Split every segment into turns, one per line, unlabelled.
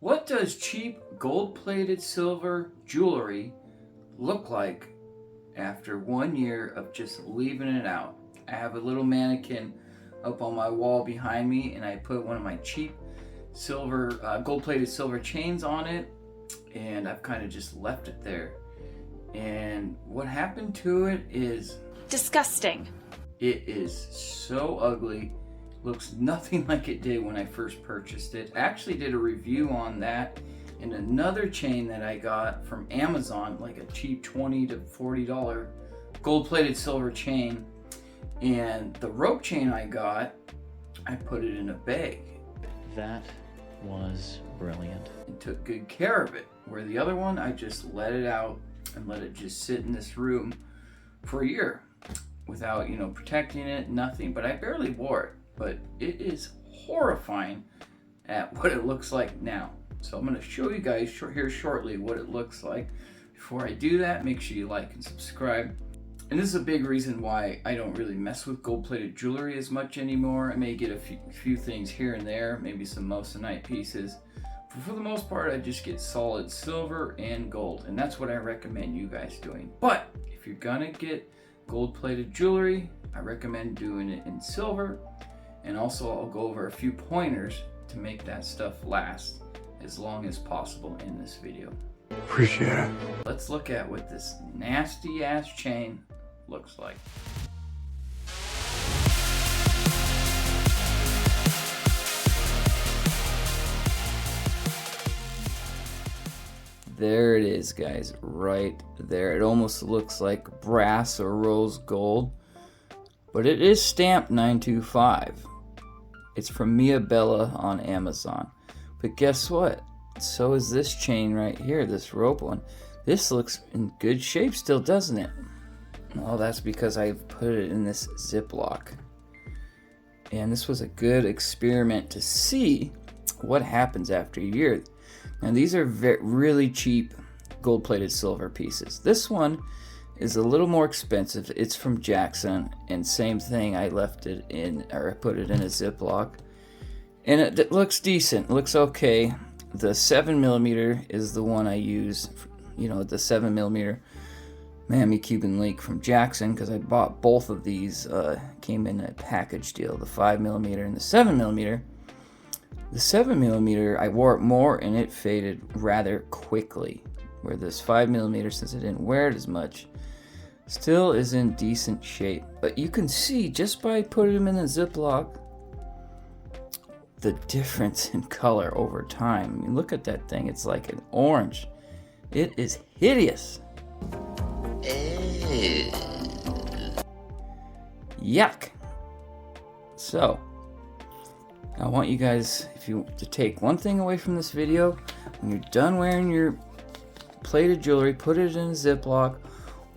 What does cheap gold-plated silver jewelry look like after 1 year of just leaving it out? I have a little mannequin up on my wall behind me, and I put one of my cheap silver, gold-plated silver chains on it, and I've kind of just left it there. And what happened to it is
disgusting.
It is so ugly. Looks nothing like it did when I first purchased it. I actually did a review on that in another chain that I got from Amazon, like a cheap $20 to $40 gold-plated silver chain. And the rope chain I got, I put it in a bag.
That was brilliant.
And took good care of it. Where the other one, I just let it out and let it just sit in this room for a year without, protecting it, nothing. But I barely wore it. But it is horrifying at what it looks like now. So I'm going to show you guys here shortly what it looks like. Before I do that, make sure you like and subscribe. And this is a big reason why I don't really mess with gold-plated jewelry as much anymore. I may get a few things here and there, maybe some moissanite pieces. But for the most part, I just get solid silver and gold. And that's what I recommend you guys doing. But if you're going to get gold-plated jewelry, I recommend doing it in silver. And also I'll go over a few pointers to make that stuff last as long as possible in this video.
Appreciate it.
Let's look at what this nasty ass chain looks like. There it is, guys, right there. It almost looks like brass or rose gold, but it is stamped 925. It's from Mia Bella on Amazon. But guess what? So is this chain right here, this rope one. This looks in good shape still, doesn't it? Well, that's because I put it in this Ziploc. And this was a good experiment to see what happens after a year. Now these are really cheap gold-plated silver pieces. This one is a little more expensive. It's from Jackson, and same thing, I left it in, or I put it in a Ziploc, and it looks decent, looks okay. The 7mm is the one I use, the 7mm Miami Cuban link from Jackson, because I bought both of these, came in a package deal, the 5mm and the 7mm. The 7mm, I wore it more and it faded rather quickly, where this 5mm, since I didn't wear it as much, still is in decent shape. But you can see just by putting them in a Ziploc the difference in color over time. I mean, look at that thing, it's like an orange. It is hideous. Yuck. So I want you guys, to take one thing away from this video: when you're done wearing your plated jewelry, put it in a Ziploc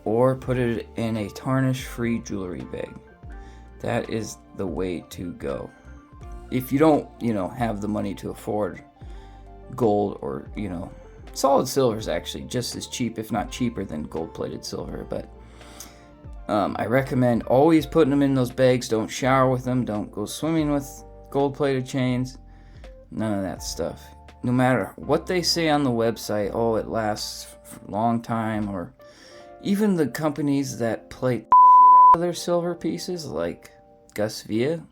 or put it in a tarnish-free jewelry bag. That is the way to go. If you don't, have the money to afford gold, or, solid silver is actually just as cheap, if not cheaper, than gold-plated silver. But I recommend always putting them in those bags. Don't shower with them. Don't go swimming with gold-plated chains. None of that stuff. No matter what they say on the website, oh, it lasts for a long time, or even the companies that plate out of their silver pieces, like Gus Villa.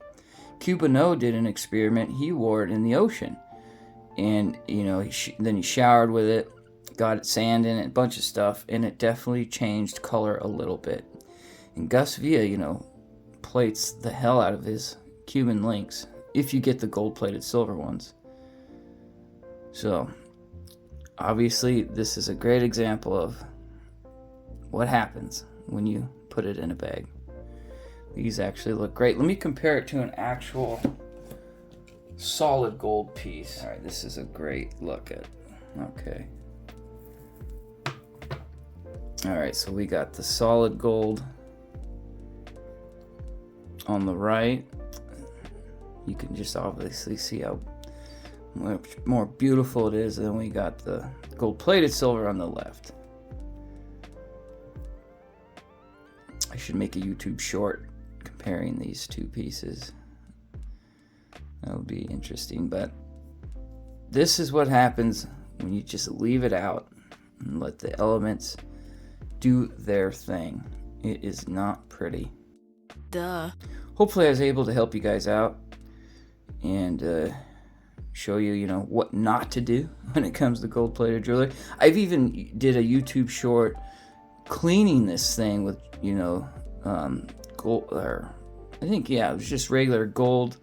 Cubano did an experiment. He wore it in the ocean, and then he showered with it, got sand in it, a bunch of stuff, and it definitely changed color a little bit. And Gus Villa, plates the hell out of his Cuban links if you get the gold-plated silver ones. So obviously this is a great example of what happens when you put it in a bag. These actually look great. Let me compare it to an actual solid gold piece. All right, this is a great look at. Okay. All right, so we got the solid gold on the right. You can just obviously see how much more beautiful it is. And then we got the gold-plated silver on the left. I should make a YouTube short comparing these two pieces. That would be interesting, but this is what happens when you just leave it out and let the elements do their thing. It is not pretty.
Duh.
Hopefully I was able to help you guys out and show you, you know, what not to do when it comes to gold-plated jewelry. I've even did a YouTube short cleaning this thing with, you know, gold, or I think, yeah, it was just regular gold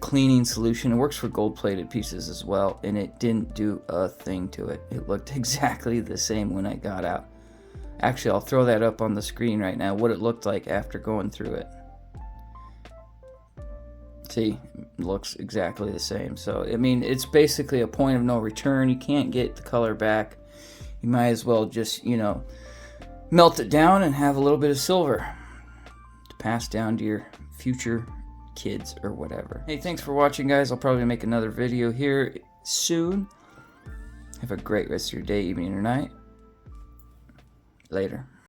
cleaning solution. It works for gold-plated pieces as well, and it didn't do a thing to it. It looked exactly the same when I got out. Actually, I'll throw that up on the screen right now, what it looked like after going through it. See, it looks exactly the same. So, I mean, it's basically a point of no return. You can't get the color back. You might as well just, you know, melt it down and have a little bit of silver to pass down to your future kids or whatever. Hey, thanks for watching, guys. I'll probably make another video here soon. Have a great rest of your day, evening, or night. Later.